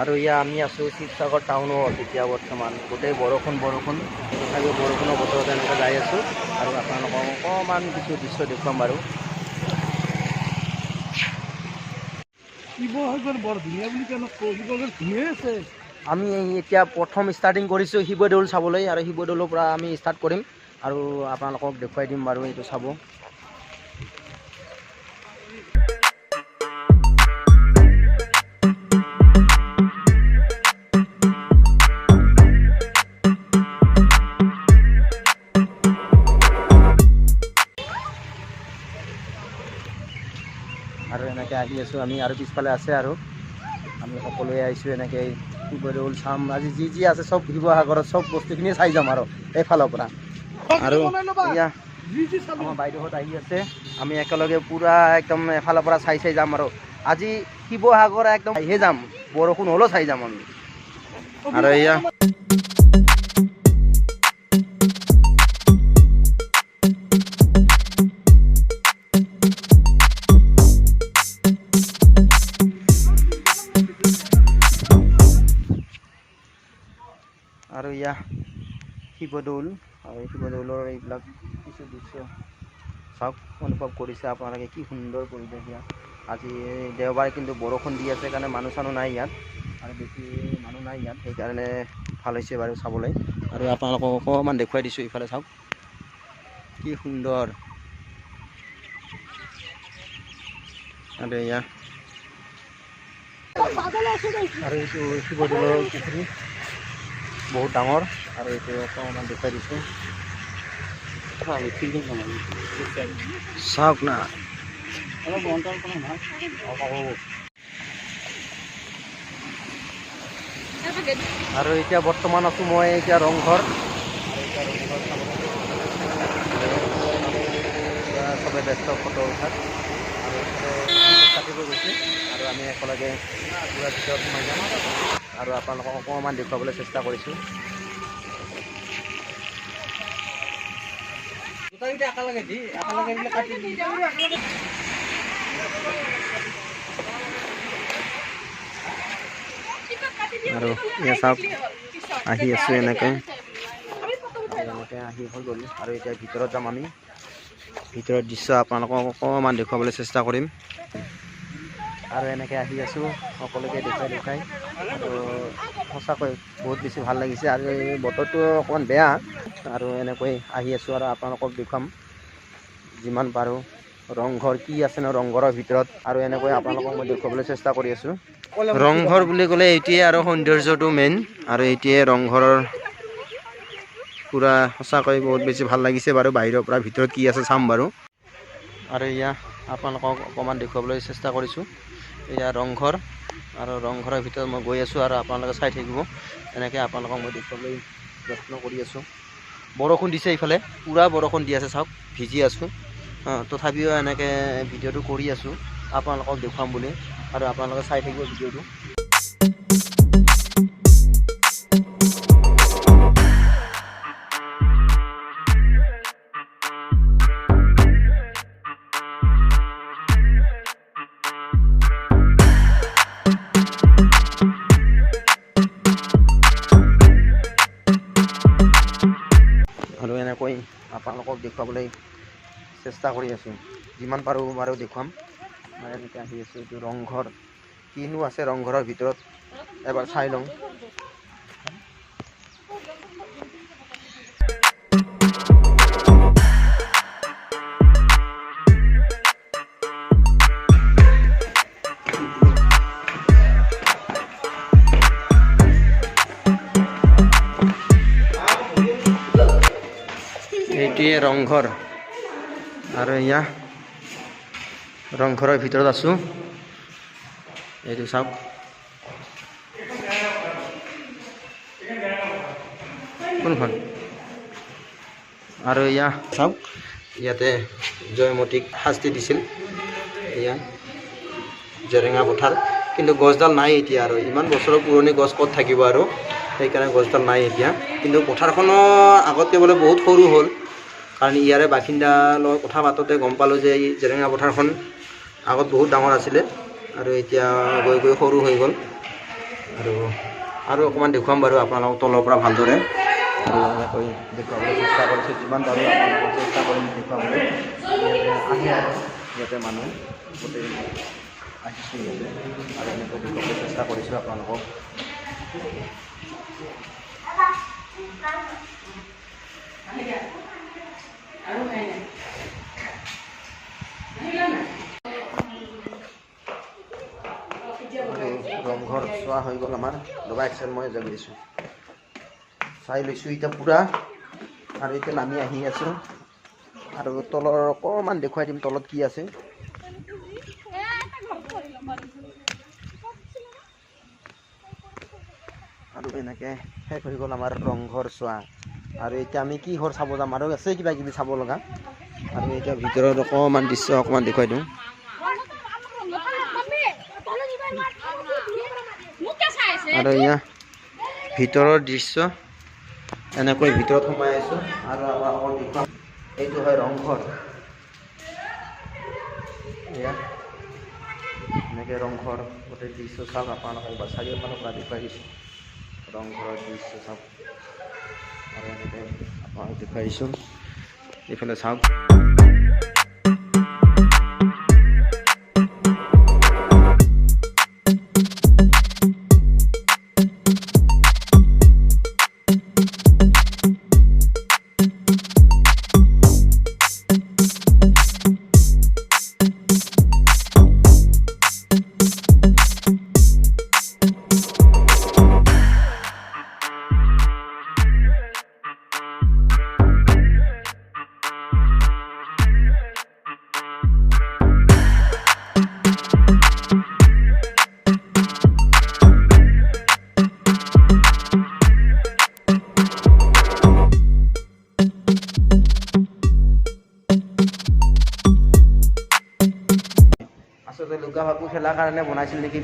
আৰু ইয়া আমি আছোঁ শিৱসাগৰ টাউনত এতিয়া বৰ্তমান গোটেই বৰষুণ তথাপিও বৰষুণৰ বতৰত এনেকৈ যাই আছোঁ আৰু আপোনালোকক অকণমান কিছু দৃশ্য দেখুৱাম বাৰু। শিৱসাগৰ বৰ ধুনীয়া বুলি কেনে শিৱসাগৰ ধুনীয়া আছে। আমি এতিয়া প্ৰথম ষ্টাৰ্টিং কৰিছোঁ শিৱদৌল চাবলৈ আৰু শিৱদৌলৰ পৰা আমি ষ্টাৰ্ট কৰিম আৰু আপোনালোকক দেখুৱাই দিম বাৰু এইটো চাব। আৰু এনেকৈ আহি আছোঁ আমি আৰু পিছফালে আছে আৰু আমি সকলোৱে আহিছোঁ এনেকৈ শিৱদৌল চাম আজি যি আছে চব শিৱসাগৰত চব বস্তুখিনি চাই যাম আৰু এইফালৰ পৰা। আৰু এয়া আমাৰ বাইদেউহঁত আহি আছে আমি একেলগে পূৰা একদম এফালৰ পৰা চাই যাম আৰু আজি শিৱসাগৰ একদম আহিয়ে যাম বৰষুণ হ'লেও চাই যাম আমি। আৰু এয়া আৰু ইয়া শিৱদৌল আৰু শিৱদৌলৰ এইবিলাক কিছু দৃশ্য চাওক অনুভৱ কৰিছে আপোনালোকে কি সুন্দৰ পৰিৱেশ ইয়াত। আজি দেওবাৰে কিন্তু বৰষুণ দি আছে কাৰণে মানুহ চানুহ নাই ইয়াত আৰু বেছি মানুহ নাই ইয়াত সেইকাৰণে ভাল হৈছে বাৰু চাবলৈ। আৰু আপোনালোকক অকণমান দেখুৱাই দিছোঁ ইফালে চাওক কি সুন্দৰ। আৰু এয়া আৰু এইটো শিৱদৌলৰ পুখুৰী বহুত ডাঙৰ আৰু এইটো অকণমান দেখুৱাই দিছোঁ চাওক না। আৰু এতিয়া বৰ্তমান আছোঁ মই এতিয়া ৰংঘৰ চবে ব্যস্ত ফটো উঠাত আৰু কাটিব গৈছে আৰু আমি একেলগে পুৰা ভিতৰত সোমাই যাম আৰু আপোনালোকক অকণমান দেখুৱাবলৈ চেষ্টা কৰিছোঁ। আৰু এয়া চাওক আহি আছোঁ এনেকৈ আহি হৈ গ'ল আৰু এতিয়া ভিতৰত যাম আমি। ভিতৰৰ দৃশ্য আপোনালোকক অকণমান দেখুৱাবলৈ চেষ্টা কৰিম আৰু এনেকৈ আহি আছোঁ সকলোকে দেখুৱাই আৰু সঁচাকৈ বহুত বেছি ভাল লাগিছে। আৰু এই বতৰটো অকণমান বেয়া আৰু এনেকৈ আহি আছোঁ আৰু আপোনালোকক দেখুৱাম যিমান পাৰোঁ ৰংঘৰ কি আছে ন ৰংঘৰৰ ভিতৰত আৰু এনেকৈ আপোনালোকক মই দেখুৱাবলৈ চেষ্টা কৰি আছোঁ। ৰংঘৰ বুলি ক'লে এইটোৱে আৰু সৌন্দৰ্যটো মেইন আৰু এইটোৱে ৰংঘৰৰ পূৰা সঁচাকৈ বহুত বেছি ভাল লাগিছে বাৰু। বাহিৰৰ পৰা ভিতৰত কি আছে চাম বাৰু। আৰু এয়া আপোনালোকক অকণমান দেখুৱাবলৈ চেষ্টা কৰিছোঁ এয়া ৰংঘৰ আৰু ৰংঘৰৰ ভিতৰত মই গৈ আছোঁ আৰু আপোনালোকে চাই থাকিব এনেকৈ আপোনালোকক মই দেখুৱাবলৈ যত্ন কৰি আছোঁ। বৰষুণ দিছে ইফালে পূৰা বৰষুণ দি আছে চাওক ভিজি আছোঁ তথাপিও এনেকৈ ভিডিঅ'টো কৰি আছোঁ আপোনালোকক দেখুৱাম বুলি আৰু আপোনালোকে চাই থাকিব ভিডিঅ'টো। আৰু এনেকৈ আপোনালোকক দেখুৱাবলৈ চেষ্টা কৰি আছোঁ যিমান পাৰোঁ বাৰু দেখুৱাম। মই এনেকৈ আহি আছোঁ এইটো ৰংঘৰ কিনো আছে ৰংঘৰৰ ভিতৰত এবাৰ চাই লওঁ। এইটোৱে ৰংঘৰ আৰু এয়া ৰংঘৰৰ ভিতৰত আছোঁ এইটো চাওক কোনখন আৰু এয়া চাওক ইয়াতে জয়মতীক শাস্তি দিছিল এয়া জেৰেঙা পথাৰ কিন্তু গছডাল নাই এতিয়া আৰু ইমান বছৰৰ পুৰণি গছ ক'ত থাকিব আৰু সেইকাৰণে গছডাল নাই এতিয়া কিন্তু পথাৰখনৰ আগতকৈ বোলে বহুত সৰু হ'ল কাৰণ ইয়াৰে বাসিন্দাৰ লগত কথা পাতোঁতে গম পালোঁ যে এই জেৰেঙা পথাৰখন আগত বহুত ডাঙৰ আছিলে আৰু এতিয়া গৈ গৈ সৰু হৈ গ'ল আৰু অকণমান দেখুৱাম বাৰু আপোনালোকক তলৰ পৰা ভালদৰে আৰু এনেকৈ দেখুৱাবলৈ চেষ্টা কৰিছোঁ যিমান পাৰোঁ আপোনালোকক চেষ্টা কৰিম দেখুৱাবলৈ আহে আৰু ইয়াতে মানুহ গোটেই আহিছোঁ ইয়াতে আৰু এনেকৈ দেখুৱাবলৈ চেষ্টা কৰিছোঁ আপোনালোকক ৰংঘৰ চোৱা হৈ গ'ল আমাৰ দবা এক্সেল মই জগি দিছোঁ চাই লৈছোঁ এতিয়া পূৰা আৰু এতিয়া নামি আহি আছোঁ আৰু তলৰ অকণমান দেখুৱাই দিম তলত কি আছে আৰু এনেকৈ শেষ হৈ গ'ল আমাৰ ৰংঘৰ চোৱা আৰু এতিয়া আমি কি ঘৰ চাব যাম আৰু আছে কিবা কিবি চাব লগা আৰু এতিয়া ভিতৰত অকণমান দৃশ্য অকণমান দেখুৱাই দিওঁ আৰু এয়া ভিতৰৰ দৃশ্য এনেকৈ ভিতৰত সোমাই আছোঁ আৰু আপোনালোকৰ দেখুৱাম এইটো হয় ৰংঘৰ এয়া এনেকৈ ৰংঘৰ গোটেই দৃশ্য চাওক আপোনালোকে এবাৰ চাৰিওফালৰ পৰা দেখুৱাই দিছোঁ ৰংঘৰৰ দৃশ্য চাওক আৰু এনেকৈ আপোনালোক দেখুৱাই দিছোঁ এইফালে চাওক আচলতে লুকা ভাকু খেলাৰ কাৰণে বনাইছিল নেকি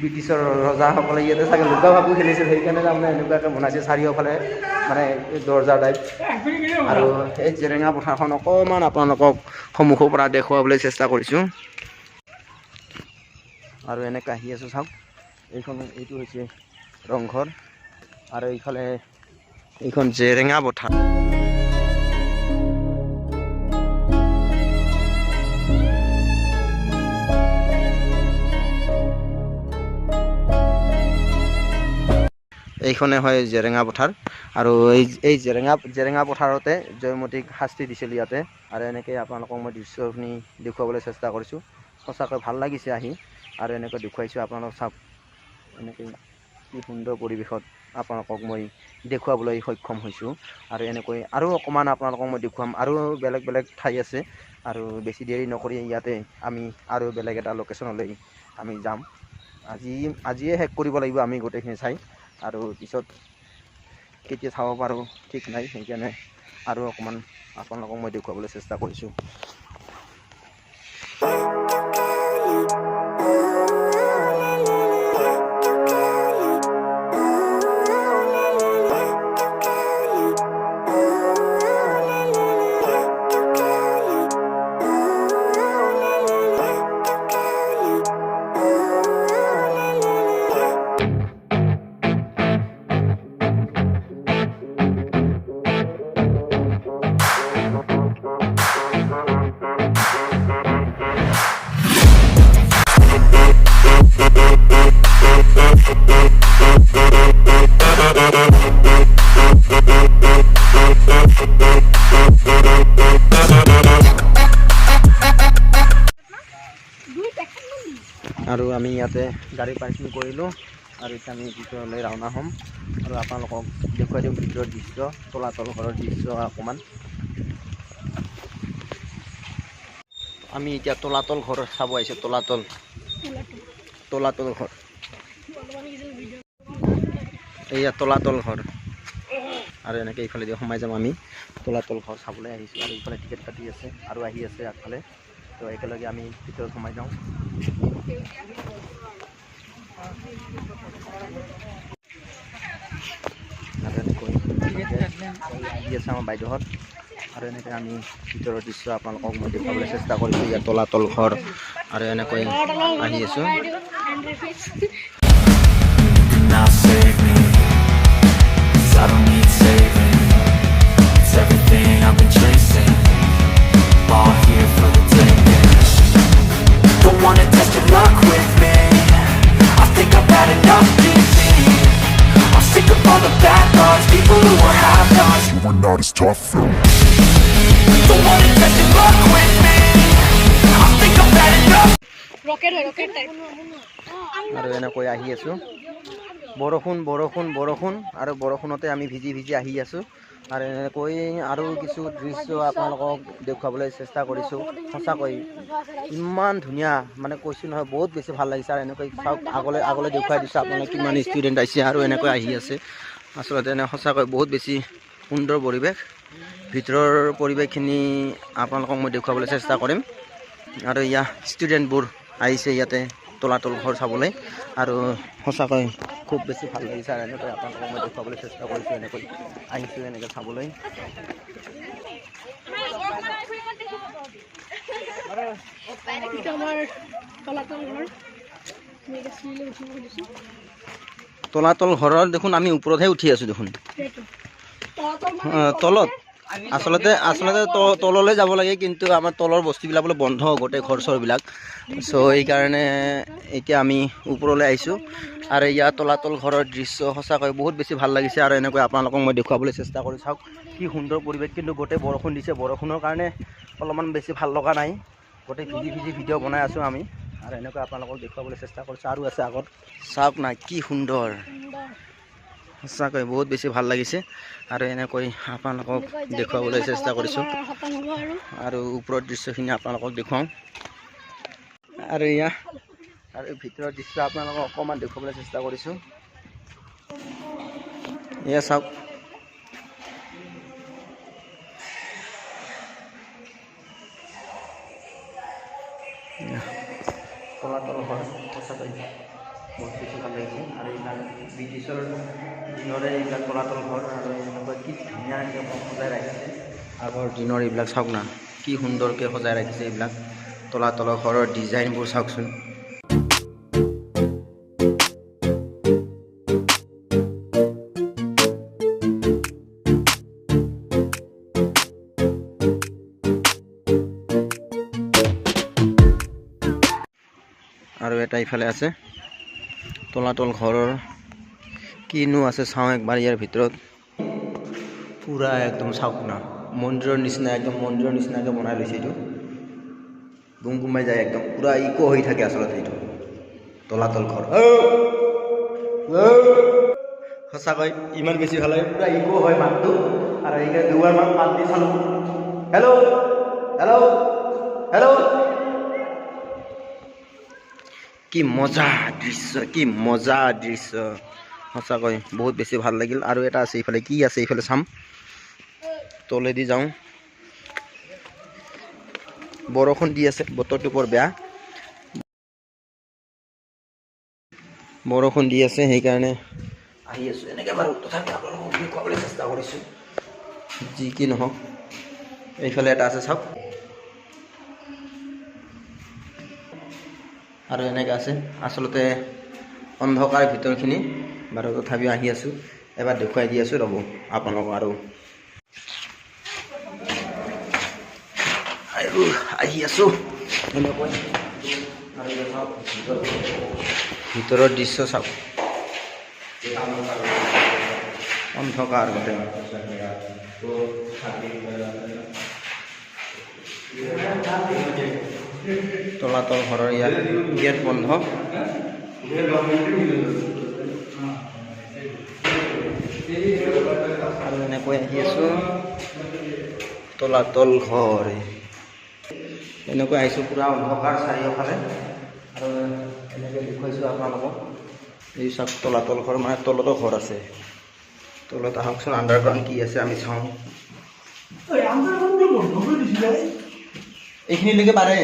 ব্ৰিটিছৰ ৰজাসকলে ইয়াতে চাগে লুকা ভাকু খেলিছিল সেইকাৰণে তাৰমানে এনেকুৱাকৈ বনাইছিল চাৰিওফালে মানে দৰ্জা টাইপ আৰু এই জেৰেঙা পথাৰখন অকণমান আপোনালোকক সন্মুখৰ পৰা দেখুৱাবলৈ চেষ্টা কৰিছোঁ আৰু এনেকৈ আহি আছোঁ চাওক এইটো হৈছে ৰংঘৰ আৰু এইফালে এইখন জেৰেঙা পথাৰ এইখনে হয় জেৰেঙা পথাৰ আৰু এই জেৰেঙা পথাৰতে জয়মতীক শাস্তি দিছিল ইয়াতে আৰু এনেকৈ আপোনালোকক মই দৃশ্যখিনি দেখুৱাবলৈ চেষ্টা কৰিছোঁ সঁচাকৈ ভাল লাগিছে আহি আৰু এনেকৈ দেখুৱাইছোঁ আপোনালোক চাওক এনেকৈ কি সুন্দৰ পৰিৱেশত আপোনালোকক মই দেখুৱাবলৈ সক্ষম হৈছোঁ আৰু এনেকৈ আৰু অকণমান আপোনালোকক মই দেখুৱাম আৰু বেলেগ বেলেগ ঠাই আছে আৰু বেছি দেৰি নকৰি ইয়াতে আমি আৰু বেলেগ এটা লোকেশ্যনলৈ আমি যাম আজিয়ে শেষ কৰিব লাগিব আমি গোটেইখিনি চাই আৰু পিছত কেতিয়া চাব পাৰোঁ ঠিক নাই সেইকাৰণে আৰু অকণমান আপোনালোকক মই দেখুৱাবলৈ চেষ্টা কৰিছোঁ আৰু আমি ইয়াতে গাড়ী পাৰ্কিং কৰিলোঁ আৰু এতিয়া আমি ভিতৰলৈ ৰাওনা হ'ম আৰু আপোনালোকক দেখুৱাই দিম ভিতৰৰ দৃশ্য তলাতল ঘৰৰ দৃশ্য অকণমান আমি এতিয়া তলাতল ঘৰ চাব আহিছোঁ তলাতল ঘৰ এইয়া তলাতল ঘৰ আৰু এনেকৈ এইফালে দি সোমাই যাম আমি তলাতল ঘৰ চাবলৈ আহিছোঁ আৰু এইফালে টিকেট কাটি আছে আৰু আহি আছে আগফালে তো একেলগে আমি ভিতৰত সোমাই যাওঁ আৰু এনেকৈ আহি আছে আমাৰ বাইদেউহঁত আৰু এনেকৈ আমি ভিতৰৰ দৃশ্য আপোনালোকক মই দেখুৱাবলৈ চেষ্টা কৰিছোঁ ইয়াত তলাতল ঘৰ আৰু এনেকৈ আহি আছোঁ now save me, 'cause I don't need saving. It's everything I've been chasing, all here for the taking. Don't wanna test your luck with me, I think I've had enough defeat. I'm sick of all the bad thoughts, people who are half-nots. You were not as tough, though. Don't wanna test your luck with me, I think I've had enough. rocket type. আৰু এনেকৈ আহি আছোঁ বৰষুণ আৰু বৰষুণতে আমি ভিজি আহি আছোঁ আৰু এনেকৈ আৰু কিছু দৃশ্য আপোনালোকক দেখুৱাবলৈ চেষ্টা কৰিছোঁ সঁচাকৈ ইমান ধুনীয়া মানে কৈছোঁ নহয় বহুত বেছি ভাল লাগিছে আৰু এনেকৈ চাওক আগলৈ দেখুৱাই দিছোঁ আপোনালোকে কিমান ষ্টুডেণ্ট আহিছে আৰু এনেকৈ আহি আছে আচলতে এনে সঁচাকৈ বহুত বেছি সুন্দৰ পৰিৱেশ ভিতৰৰ পৰিৱেশখিনি আপোনালোকক মই দেখুৱাবলৈ চেষ্টা কৰিম আৰু ইয়াৰ ষ্টুডেণ্টবোৰ আহিছে ইয়াতে তলাতল ঘৰ চাবলৈ আৰু সঁচাকৈ খুব বেছি ভাল লাগিছে আৰু এনেকৈ আপোনালোকক মই দেখুৱাবলৈ চেষ্টা কৰিছোঁ এনেকৈ আহিছোঁ এনেকৈ চাবলৈ তলাতল ঘৰৰ দেখোন আমি ওপৰতহে উঠি আছোঁ দেখোন তলত আচলতে তললৈ যাব লাগে কিন্তু আমাৰ তলৰ বস্তুবিলাক বোলে বন্ধ গোটেই ঘৰ চৰবিলাক চ' এইকাৰণে এতিয়া আমি ওপৰলৈ আহিছোঁ আৰু ইয়াত তলাতল ঘৰৰ দৃশ্য সঁচাকৈ বহুত বেছি ভাল লাগিছে আৰু এনেকৈ আপোনালোকক মই দেখুৱাবলৈ চেষ্টা কৰি চাওক কি সুন্দৰ পৰিৱেশ কিন্তু গোটেই বৰষুণ দিছে বৰষুণৰ কাৰণে অলপমান বেছি ভাল লগা নাই গোটেই ভিজি ভিডিঅ' বনাই আছোঁ আমি আৰু এনেকৈ আপোনালোকক দেখুৱাবলৈ চেষ্টা কৰিছোঁ আৰু আছে আগত চাওক না কি সুন্দৰ সঁচাকৈ বহুত বেছি ভাল লাগিছে আৰু এনেকৈ আপোনালোকক দেখুৱাবলৈ চেষ্টা কৰিছোঁ আৰু ওপৰৰ দৃশ্যখিনি আপোনালোকক দেখুৱাওঁ আৰু এয়া আৰু ভিতৰৰ দৃশ্য আপোনালোকক অকণমান দেখুৱাবলৈ চেষ্টা কৰিছোঁ এয়া চাওক তলাতল ঘৰ সঁচাকৈ বহুত বেছি ভাল লাগিছে আৰু এইবিলাক ব্ৰিটিছৰ দিনৰে এইবিলাক তলাতল ঘৰ আৰু এনেকুৱা কি ধুনীয়াকৈ সজাই ৰাখিছে আগৰ দিনৰ এইবিলাক চাওক না কি সুন্দৰকৈ সজাই ৰাখিছে এইবিলাক তলাতল ঘৰৰ ডিজাইনবোৰ চাওকচোন আৰু এটা ইফালে আছে তলাতল ঘৰৰ কিনো আছে চাওঁ একবাৰ ইয়াৰ ভিতৰত পুৰা একদম চাওক না মন্দিৰৰ নিচিনা একদম মন্দিৰৰ নিচিনাকৈ বনাই লৈছে এইটো গুমগুমাই যায় একদম পুৰা ইকো হৈ থাকে আচলতে এইটো তলাতল ঘৰ সঁচাকৈ ইমান বেছি ভাল লাগে পুৰা ইকো হয় মাতটো আৰু এইকে দুবাৰমান মাত দি চালোঁ হেল্ল' হেল্ল' হেল্ল' কি মজা দৃশ্য সঁচাকৈ বহুত বেছি ভাল লাগিল আৰু এটা আছে ইফালে কি আছে ইফালে চাম তলেদি যাওঁ বৰষুণ দি আছে বতৰটো বৰ বেয়া বৰষুণ দি আছে সেইকাৰণে আহি আছোঁ এনেকৈ বাৰু তথাপি আপোনালোকক দেখুৱাবলৈ চেষ্টা কৰিছোঁ যি কি নহওক এইফালে এটা আছে চাওক আৰু এনেকৈ আছে আচলতে অন্ধকাৰ ভিতৰখিনি বাৰু তথাপিও আহি আছোঁ এবাৰ দেখুৱাই দি আছোঁ ৰ'ব আপোনালোকক আৰু আহি আছোঁ এনেকৈ আৰু চাওক ভিতৰৰ দৃশ্য চাওক অন্ধকাৰ গোটেই তলাতল ঘৰৰ ইয়াত গেট বন্ধ আৰু এনেকৈ আহি আছোঁ তলাতল ঘৰ এনেকৈ আহিছোঁ পুৰা অন্ধকাৰ চাৰিওফালে আৰু এনেকৈ দেখুৱাইছোঁ আপোনালোকক এই চাওক তলাতল ঘৰ মানে তলতো ঘৰ আছে তলত আহকচোন আণ্ডাৰগ্ৰাউণ্ড কি আছে আমি চাওঁ এইখিনিলৈকে পাৰে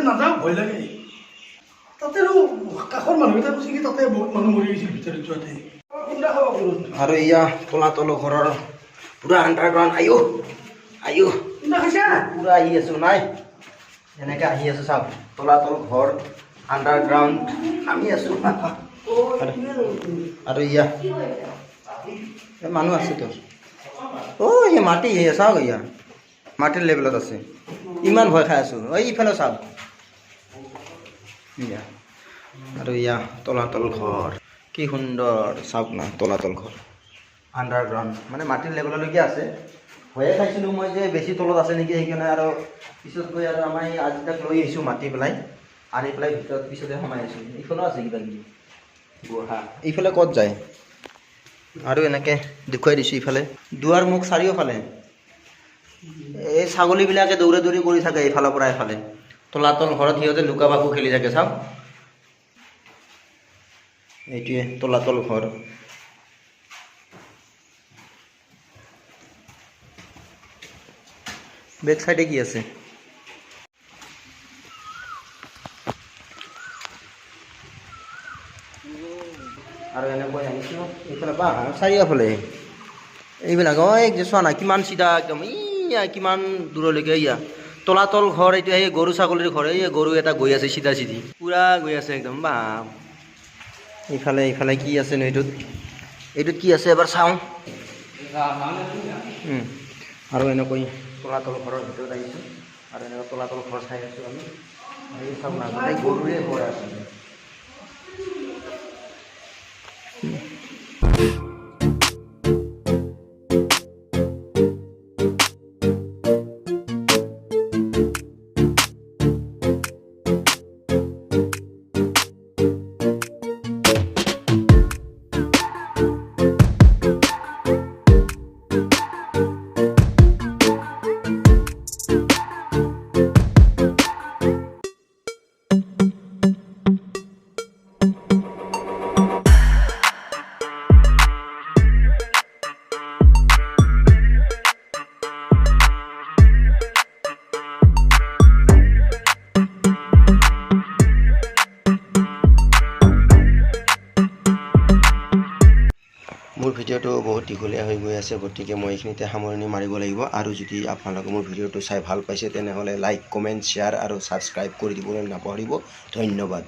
নাযাওঁ ভয় লাগে তাতে কাষৰ মানুহকেইটা কৈছে কি তাতে বহুত মানুহ মৰি গৈছিল ভিতৰত যোৱাতে আৰু এয়া তলাতল ঘৰৰ পুৰা আণ্ডাৰগ্ৰাউণ্ড আয়ো পুৰা আহি আছোঁ নাই এনেকৈ আহি আছোঁ চাওক তলাতল ঘৰ আণ্ডাৰগ্ৰাউণ্ড নামি আছোঁ আৰু ইয়া মানুহ আছে তো ইয়া মাটি ইয়া চাওক ইয়া মাটিৰ লেভেলত আছে ইমান ভয় খাই আছোঁ ইফালে চাওক ইয়া আৰু ইয়া তলাতল ঘৰ কি সুন্দৰ চাওক না তলাতল ঘৰ আণ্ডাৰগ্ৰাউণ্ড মানে মাটিৰ লেভেললৈকে আছে ভয়ে খাইছিলোঁ মই যে বেছি তলত আছে নেকি সেইকাৰণে আৰু পিছত গৈ আৰু আমাৰ আজি তাক লৈ আহিছোঁ মাতি পেলাই আনি পেলাই ভিতৰত পিছতে সোমাই আহিছোঁ এইখনো আছে কিবা কিবি গুহা এইফালে ক'ত যায় আৰু এনেকৈ দেখুৱাই দিছোঁ ইফালে দুৱাৰ মুখ চাৰিওফালে এই ছাগলীবিলাকে দৌৰা দৌৰি কৰি থাকে এইফালৰ পৰা এফালে তলাতল ঘৰত সিহঁতে লুকা ভাকু খেলি থাকে চাওক এইটোৱে তলাতল ঘৰ বেক সাইডে কি আছে আৰু এনেকৈ আহিছোঁ এইফালে বা চাৰিওফালে এইবিলাক যে চোৱা না কিমান চিধা একদম ইয়া কিমান দূৰলৈকে ইয়া তলাতল ঘৰ এইটো সেই গৰু ছাগলীৰ ঘৰ এই গৰু এটা গৈ আছে চিধা চিধি পূৰা গৈ আছে একদম বা ইফালে ইফালে কি আছে নো এইটোত কি আছে এবাৰ চাওঁ আৰু এনেকৈ তলাতল ঘৰৰ ভিতৰত আহিছোঁ আৰু এনেকৈ তলাতল ঘৰ চাই আছোঁ আমি এই চাওক না গোটেই গৰুৰে ঘৰ আছে মোৰ ভিডিঅ'টো বহুত দীঘলীয়া হৈ গৈ আছে গতিকে মই এইখিনিতে সামৰণি মাৰিব লাগিব আৰু যদি আপোনালোকে মোৰ ভিডিঅ'টো চাই ভাল পাইছে তেনেহ'লে লাইক কমেণ্ট শ্বেয়াৰ আৰু ছাবস্ক্ৰাইব কৰি দিবলৈ নাপাহৰিব ধন্যবাদ